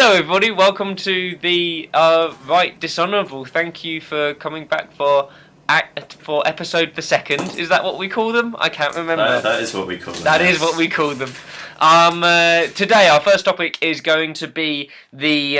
Hello, everybody. Welcome to the Right Dishonourable. Thank you for coming back for episode the second. Is that what we call them? I can't remember. That is what we call them. That is what we call them. Today, our first topic is going to be the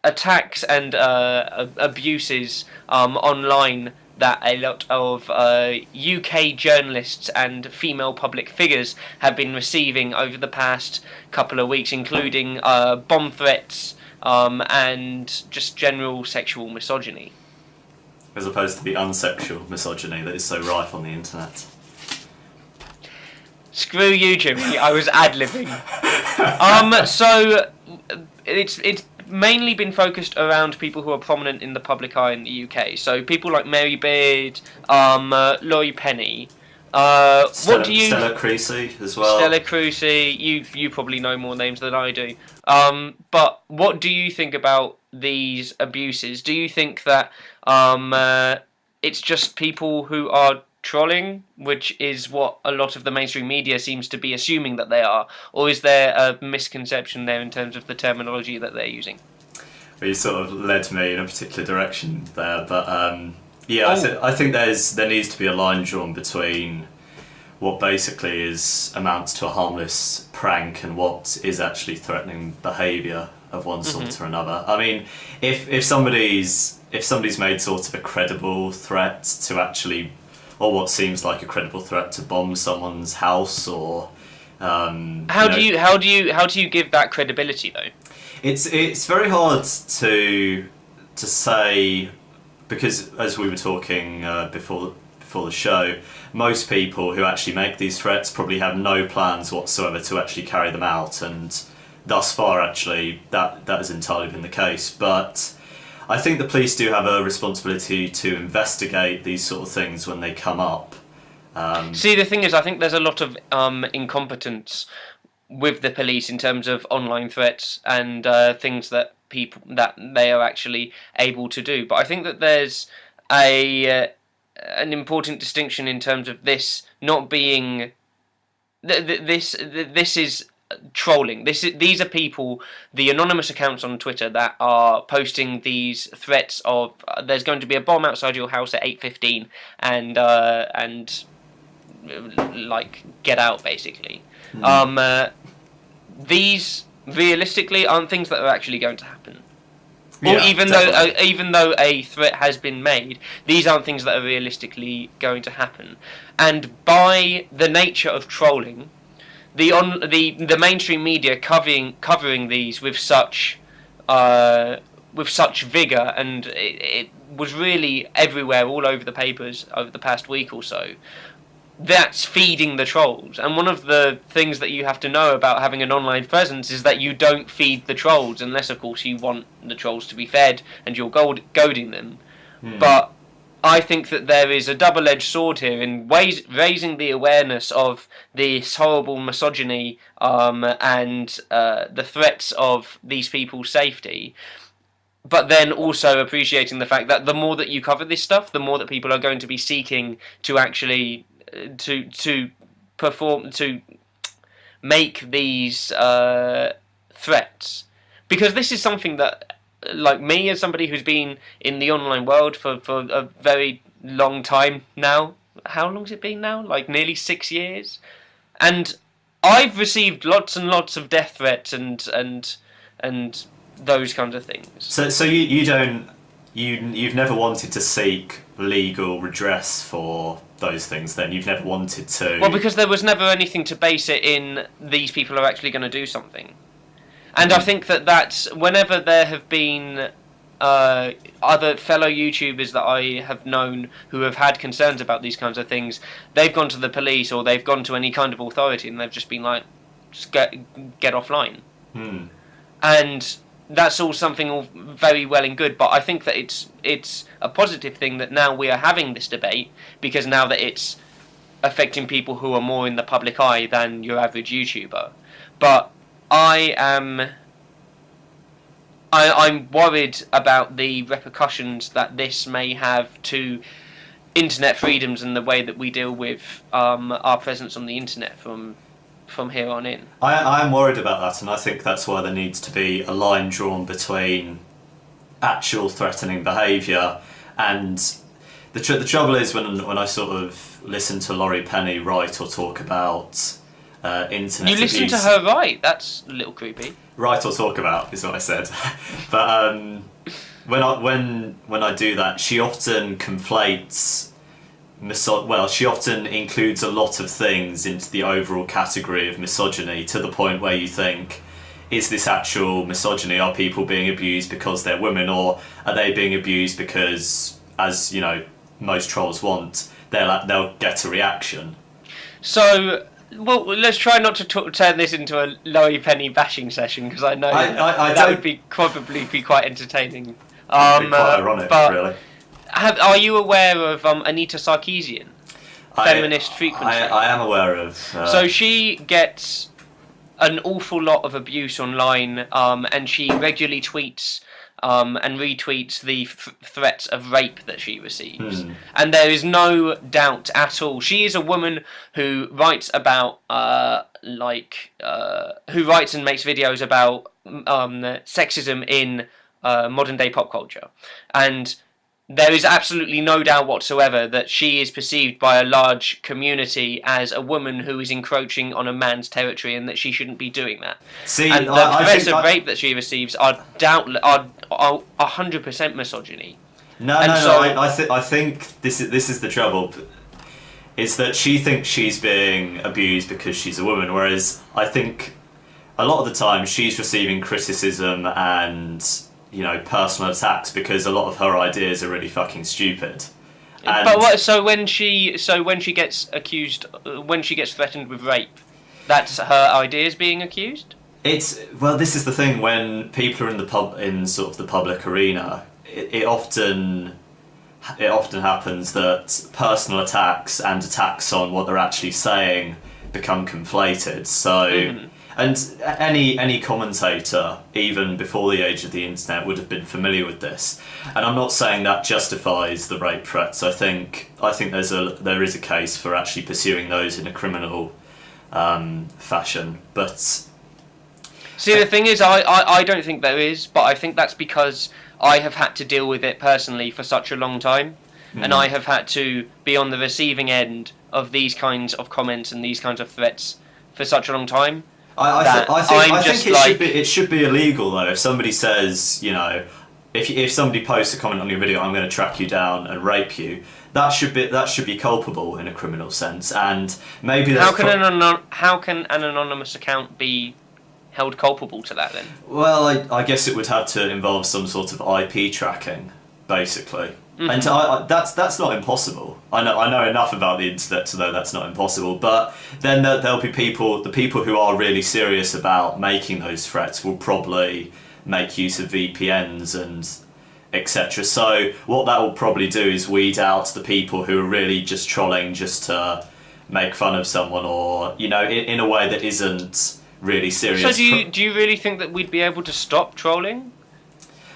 attacks and abuses online that a lot of UK journalists and female public figures have been receiving over the past couple of weeks, including bomb threats and just general sexual misogyny. As opposed to the unsexual misogyny that is so rife on the internet. Screw you, Jimmy. I was ad-libbing. So it's mainly been focused around people who are prominent in the public eye in the UK. So people like Mary Beard, Laurie Penny. Stella Creasy as well. Stella Creasy. You probably know more names than I do. But what do you think about these abuses? Do you think that it's just people who are trolling, which is what a lot of the mainstream media seems to be assuming that they are, or is there a misconception there in terms of the terminology that they're using? Well, you sort of led me in a particular direction there, but I think there needs to be a line drawn between what basically amounts to a harmless prank and what is actually threatening behaviour of one sort or another. I mean, if somebody's made sort of a credible threat to actually, or what seems like a credible threat to bomb someone's house, or how do you give that credibility though? It's very hard to say, because as we were talking before the show, most people who actually make these threats probably have no plans whatsoever to actually carry them out, and thus far actually that has entirely been the case. But I think the police do have a responsibility to investigate these sort of things when they come up. See, the thing is, I think there's a lot of incompetence with the police in terms of online threats and things that they are actually able to do. But I think that there's an important distinction in terms of this not being this is trolling. These are people, the anonymous accounts on Twitter that are posting these threats of there's going to be a bomb outside your house at 8:15 and like get out basically. These realistically aren't things that are actually going to happen. Yeah, or even though a threat has been made, these aren't things that are realistically going to happen. And by the nature of trolling, the mainstream media covering these with such vigour, and it was really everywhere, all over the papers over the past week or so. That's feeding the trolls. And one of the things that you have to know about having an online presence is that you don't feed the trolls, unless of course you want the trolls to be fed and you're goading them. But I think that there is a double-edged sword here in raising the awareness of this horrible misogyny and the threats of these people's safety, but then also appreciating the fact that the more that you cover this stuff, the more that people are going to be seeking to actually to make these threats, because this is something that, like me, as somebody who's been in the online world for a very long time now. How long has it been now? Like nearly 6 years, and I've received lots and lots of death threats and those kinds of things. So you've never wanted to seek legal redress for those things then? You've never wanted to? Well, because there was never anything to base it in, these people are actually going to do something. And I think that's whenever there have been other fellow YouTubers that I have known who have had concerns about these kinds of things, they've gone to the police or they've gone to any kind of authority and they've just been like, just get offline. And that's all something all very well and good, but I think that it's a positive thing that now we are having this debate, because now that it's affecting people who are more in the public eye than your average YouTuber. But I'm worried about the repercussions that this may have to internet freedoms and the way that we deal with our presence on the internet from from here on in. I am worried about that, and I think that's why there needs to be a line drawn between actual threatening behaviour and the trouble is when I sort of listen to Laurie Penny write or talk about internet You listen abuse, to her write? That's a little creepy. write or talk about is what I said. But when I do that, she often conflates she often includes a lot of things into the overall category of misogyny, to the point where you think, is this actual misogyny? Are people being abused because they're women, or are they being abused because, as you know, most trolls want, they'll get a reaction? So, well, let's try not to turn this into a Laurie Penny bashing session, because I know that would probably be quite entertaining. Quite ironic, really. Are you aware of Anita Sarkeesian? Feminist Frequency. I am aware of. So she gets an awful lot of abuse online, and she regularly tweets and retweets the threats of rape that she receives. And there is no doubt at all. She is a woman who writes about, who writes and makes videos about sexism in modern day pop culture. And there is absolutely no doubt whatsoever that she is perceived by a large community as a woman who is encroaching on a man's territory, and that she shouldn't be doing that. See, and the threats of rape that she receives are 100% misogyny. I think this is the trouble. Is that she thinks she's being abused because she's a woman, whereas I think a lot of the time she's receiving criticism and, you know, personal attacks because a lot of her ideas are really fucking stupid. So when she gets accused, when she gets threatened with rape, that's her ideas being accused? This is the thing, when people are in sort of the public arena, it often happens that personal attacks and attacks on what they're actually saying become conflated. So and any commentator, even before the age of the internet, would have been familiar with this. And I'm not saying that justifies the rape threats. I think there is a case for actually pursuing those in a criminal fashion. But see, the thing is, I don't think there is, but I think that's because I have had to deal with it personally for such a long time, and I have had to be on the receiving end of these kinds of comments and these kinds of threats for such a long time. I think it should be illegal though. If somebody says, you know, if somebody posts a comment on your video, I'm going to track you down and rape you, that should be culpable in a criminal sense. And maybe how can an anonymous account be held culpable to that then? Well, I guess it would have to involve some sort of IP tracking, basically. And that's not impossible. I know enough about the internet to know that's not impossible. But then there'll be the people who are really serious about making those threats will probably make use of VPNs and etc. So what that will probably do is weed out the people who are really just trolling just to make fun of someone, or, you know, in a way that isn't really serious. So do you really think that we'd be able to stop trolling?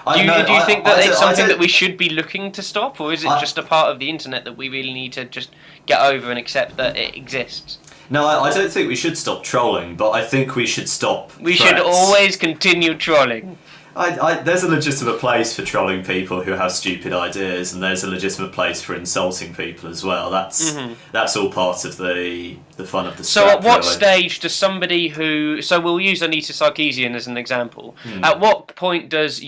Do you think that it's something that we should be looking to stop, or is it just a part of the internet that we really need to just get over and accept that it exists? No, I don't think we should stop trolling, but I think we should stop We should always continue trolling. There's a legitimate place for trolling people who have stupid ideas, and there's a legitimate place for insulting people as well. That's all part of the fun of the So at what stage does somebody who... So we'll use Anita Sarkeesian as an example. At what point does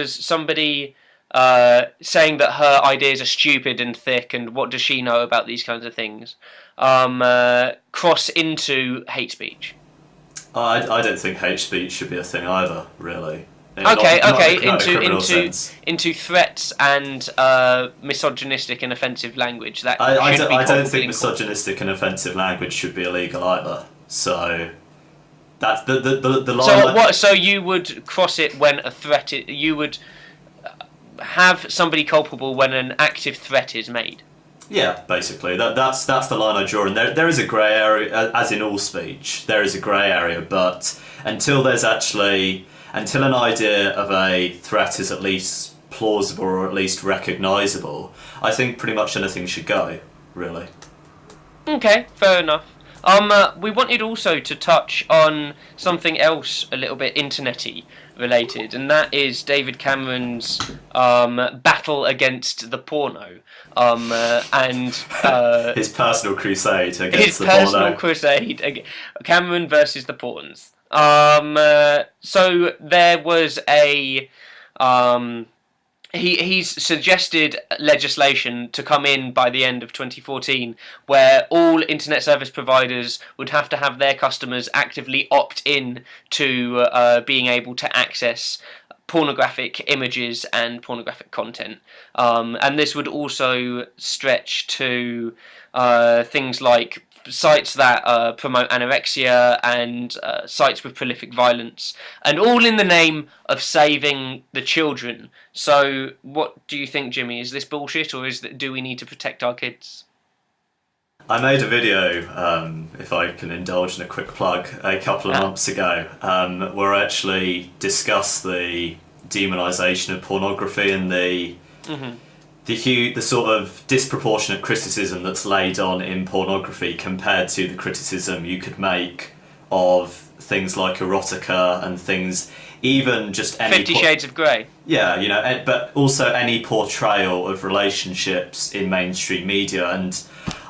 somebody saying that her ideas are stupid and thick, and what does she know about these kinds of things, cross into hate speech? I don't think hate speech should be a thing either, really. Into threats and misogynistic and offensive language. I don't think misogynistic and offensive language should be illegal either. So that's the line. So you would cross it when a threat? You would have somebody culpable when an active threat is made. Yeah, basically. That's the line I draw. And there is a grey area, as in all speech. There is a grey area, but until an idea of a threat is at least plausible or at least recognisable, I think pretty much anything should go, really. Okay, fair enough. We wanted also to touch on something else a little bit internet-y related, and that is David Cameron's battle against the porno, and his personal crusade against his the personal porno. crusade, Cameron versus the porns. So there was a he's suggested legislation to come in by the end of 2014 where all internet service providers would have to have their customers actively opt in to being able to access pornographic images and pornographic content. And this would also stretch to things like sites that promote anorexia and sites with prolific violence, and all in the name of saving the children. So what do you think, Jimmy? Is this bullshit, or do we need to protect our kids? I made a video, if I can indulge in a quick plug, a couple of months ago, where I actually discussed the demonisation of pornography and the sort of disproportionate criticism that's laid on in pornography compared to the criticism you could make of things like erotica and things, even just any 50 Shades of Grey. Yeah, you know, but also any portrayal of relationships in mainstream media. And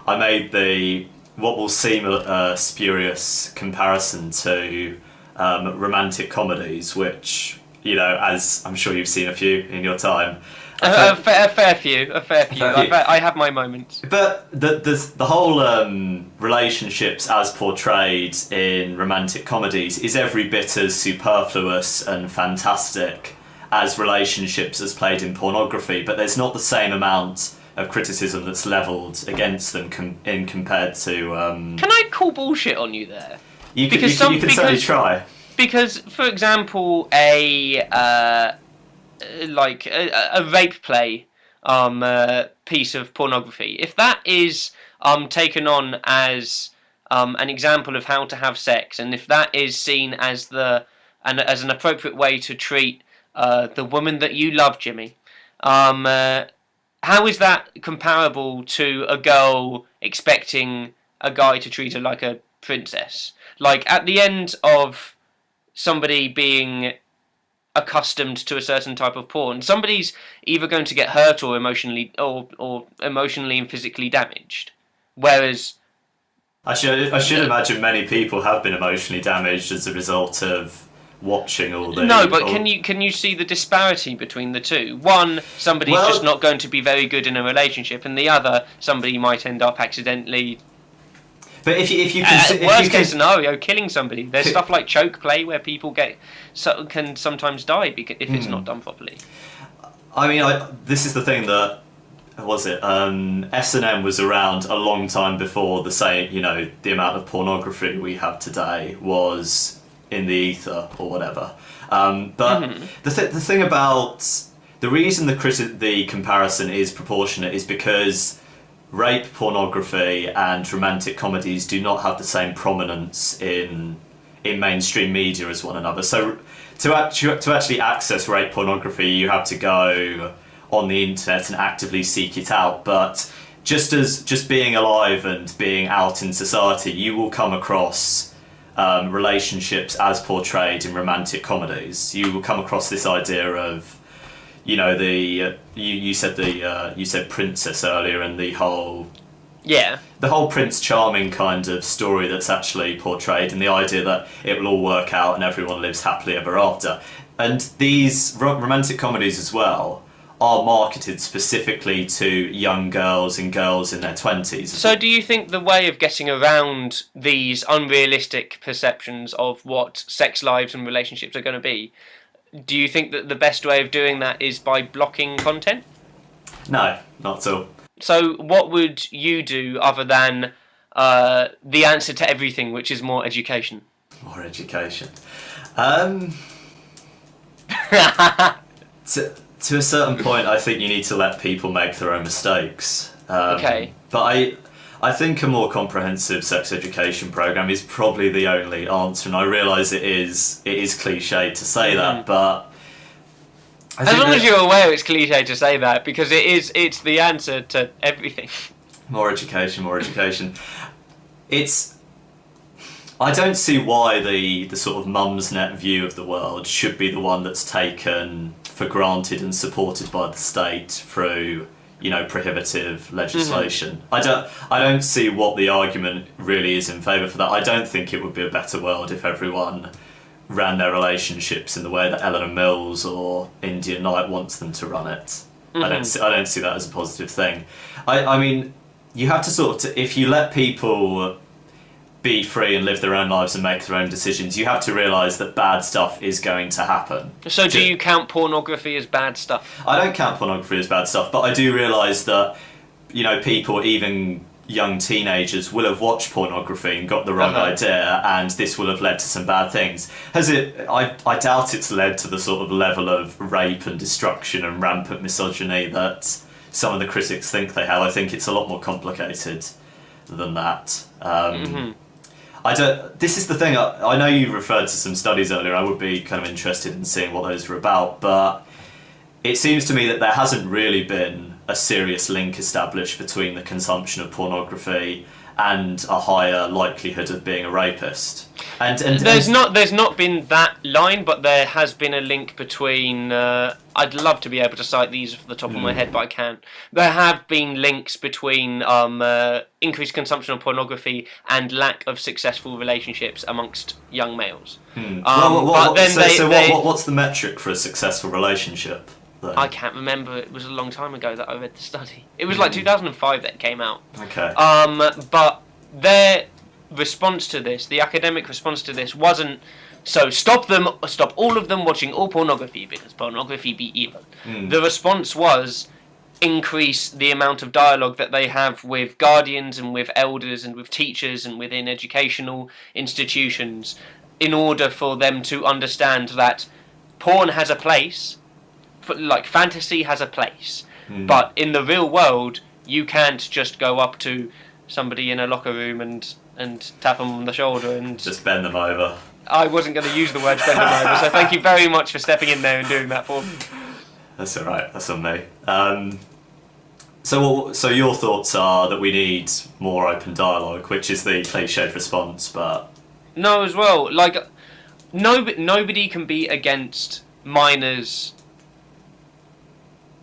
I made what will seem a spurious comparison to romantic comedies, which, you know, as I'm sure you've seen a few in your time. A fair few. I have my moments. But the whole relationships as portrayed in romantic comedies is every bit as superfluous and fantastic as relationships as played in pornography, but there's not the same amount of criticism that's levelled against them compared to... Can I call bullshit on you there? You can certainly try. Because, for example, a rape play piece of pornography, if that is taken on as an example of how to have sex, and if that is seen as as an appropriate way to treat the woman that you love, Jimmy, how is that comparable to a girl expecting a guy to treat her like a princess? Like, at the end of somebody being accustomed to a certain type of porn, somebody's either going to get hurt or emotionally and physically damaged. Whereas I should imagine many people have been emotionally damaged as a result of watching all the... No, but can you see the disparity between the two? One, somebody's just not going to be very good in a relationship, and the other, somebody might end up accidentally... But if you worst case scenario, killing somebody. There's stuff like choke play where people can sometimes die if it's not done properly. I mean, this is the thing that S&M was around a long time before the amount of pornography we have today was in the ether or whatever. But the thing about the reason the comparison is proportionate is because rape pornography and romantic comedies do not have the same prominence in mainstream media as one another. So to actually access rape pornography, you have to go on the internet and actively seek it out. But just being alive and being out in society, you will come across relationships as portrayed in romantic comedies. You will come across this idea of, you know, you said princess earlier, and the whole Prince Charming kind of story that's actually portrayed, and the idea that it will all work out and everyone lives happily ever after. And these romantic comedies as well are marketed specifically to young girls and girls in their 20s. So do you think the way of getting around these unrealistic perceptions of what sex lives and relationships are going to be, do you think that the best way of doing that is by blocking content? No, not at all. So what would you do other than the answer to everything, which is more education? More education. To a certain point, I think you need to let people make their own mistakes. Okay. But I think a more comprehensive sex education program is probably the only answer, and I realise it is cliche to say that, but as long as you're aware it's cliche to say that, because it's the answer to everything. More education. It's I don't see why the sort of Mumsnet view of the world should be the one that's taken for granted and supported by the state through, prohibitive legislation. I don't see what the argument really is in favour for that. I don't think it would be a better world if everyone ran their relationships in the way that Eleanor Mills or India Knight wants them to run it. I don't see that as a positive thing. I mean, you have to if you let people be free and live their own lives and make their own decisions, you have to realise that bad stuff is going to happen. So do you count pornography as bad stuff? I don't count pornography as bad stuff, but I do realise that, people, even young teenagers, will have watched pornography and got the wrong idea, and this will have led to some bad things. I doubt it's led to the sort of level of rape and destruction and rampant misogyny that some of the critics think they have. I think it's a lot more complicated than that. This is the thing, I know you referred to some studies earlier. I would be kind of interested in seeing what those were about, but it seems to me that there hasn't really been a serious link established between the consumption of pornography and a higher likelihood of being a rapist. And there's not been that line, but there has been a link between. I'd love to be able to cite these off the top of my head, but I can't. There have been links between increased consumption of pornography and lack of successful relationships amongst young males. What's the metric for a successful relationship? Though? I can't remember. It was a long time ago that I read the study. It was like 2005 that it came out. Okay. But their response to this, the academic response to this, wasn't stop all of them watching all pornography because pornography be evil. The response was increase the amount of dialogue that they have with guardians and with elders and with teachers and within educational institutions in order for them to understand that porn has a place. Like fantasy has a place, but in the real world you can't just go up to somebody in a locker room and tap them on the shoulder and just bend them over. I wasn't going to use the word bend them over, so thank you very much for stepping in there and doing that for me. That's alright, that's on me. So your thoughts are that we need more open dialogue, which is the cliched response, but no, as well, like nobody can be against minors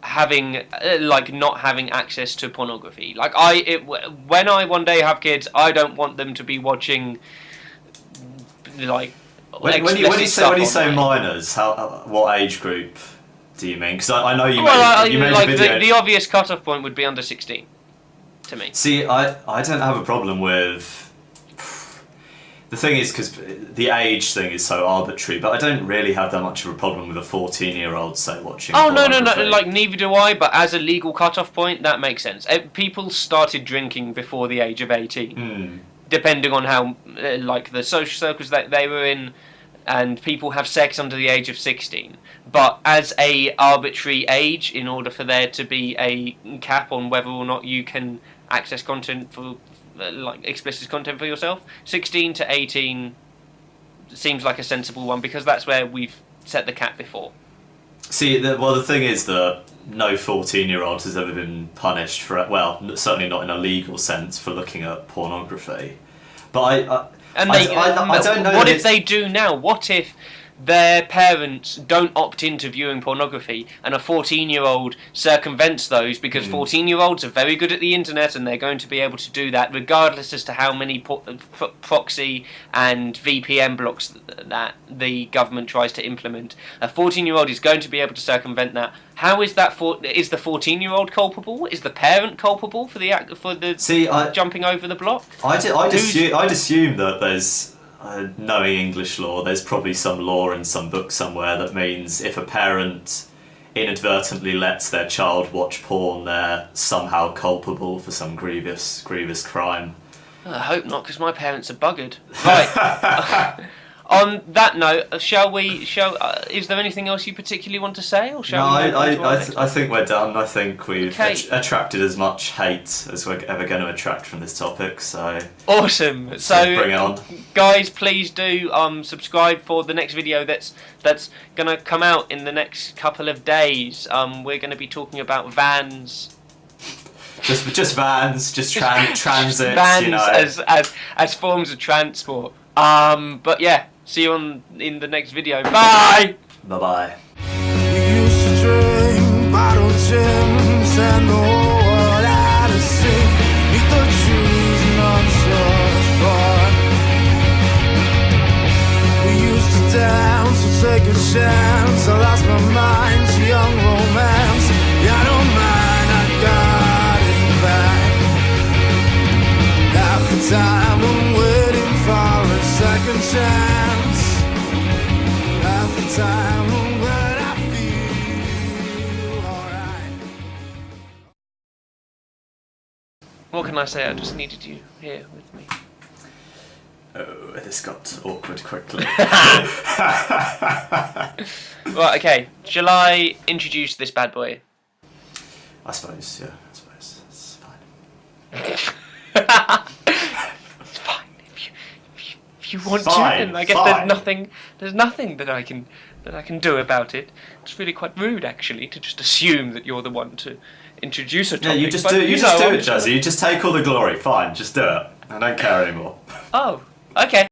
having not having access to pornography. When I one day have kids, I don't want them to be watching when you say minors, what age group do you mean? Because I know you made a video. The obvious cut-off point would be under 16 to me. See, I don't have a problem with. The thing is, because the age thing is so arbitrary, but I don't really have that much of a problem with a 14-year-old, say, watching pornography. No, neither do I, but as a legal cut-off point, that makes sense. People started drinking before the age of 18, depending on how, the social circles that they were in, and people have sex under the age of 16. But as a arbitrary age, in order for there to be a cap on whether or not you can access content for explicit content for yourself, 16 to 18 seems like a sensible one because that's where we've set the cap before. See, the thing is that no 14-year-old has ever been punished for it. Well, certainly not in a legal sense for looking at pornography. But I don't know. What if they do now? What if their parents don't opt into viewing pornography and a 14-year-old circumvents those because 14-year-olds are very good at the internet and they're going to be able to do that regardless as to how many proxy and VPN blocks that the government tries to implement. A 14-year-old is going to be able to circumvent that. How is that is the 14-year-old culpable? Is the parent culpable for the jumping over the block? I'd assume that there's knowing English law, there's probably some law in some book somewhere that means if a parent inadvertently lets their child watch porn, they're somehow culpable for some grievous crime. I hope not, because my parents are buggered. Right. On that note, is there anything else you particularly want to say, or shall we? I think we're done. I think we've attracted as much hate as we're ever going to attract from this topic. So awesome. So bring it on, guys. Please do subscribe for the next video that's going to come out in the next couple of days. We're going to be talking about vans. Just vans, transit. Vans as forms of transport. But yeah, see you in the next video. Bye! Bye bye. We used to drink bottled gins and the whole world had to sing. Meet the Jews and unsuch bar. We used to dance, so take a chance. I lost my mind to young romance. Yeah, I don't mind, I got it back. Half the time I'm waiting for a second chance. Half the time I'm glad I feel alright. What can I say? I just needed you here with me. Oh, this got awkward quickly. Right, okay. Shall I introduce this bad boy? I suppose, yeah, I suppose. It's fine. It's fine. If you want to, Fine, then I guess fine. there's nothing that I can do about it. It's really quite rude, actually, to just assume that you're the one to introduce a topic. Yeah, you just but do. You just know, do it, Jazza. You just take all the glory. Fine, just do it. I don't care anymore. Oh, okay.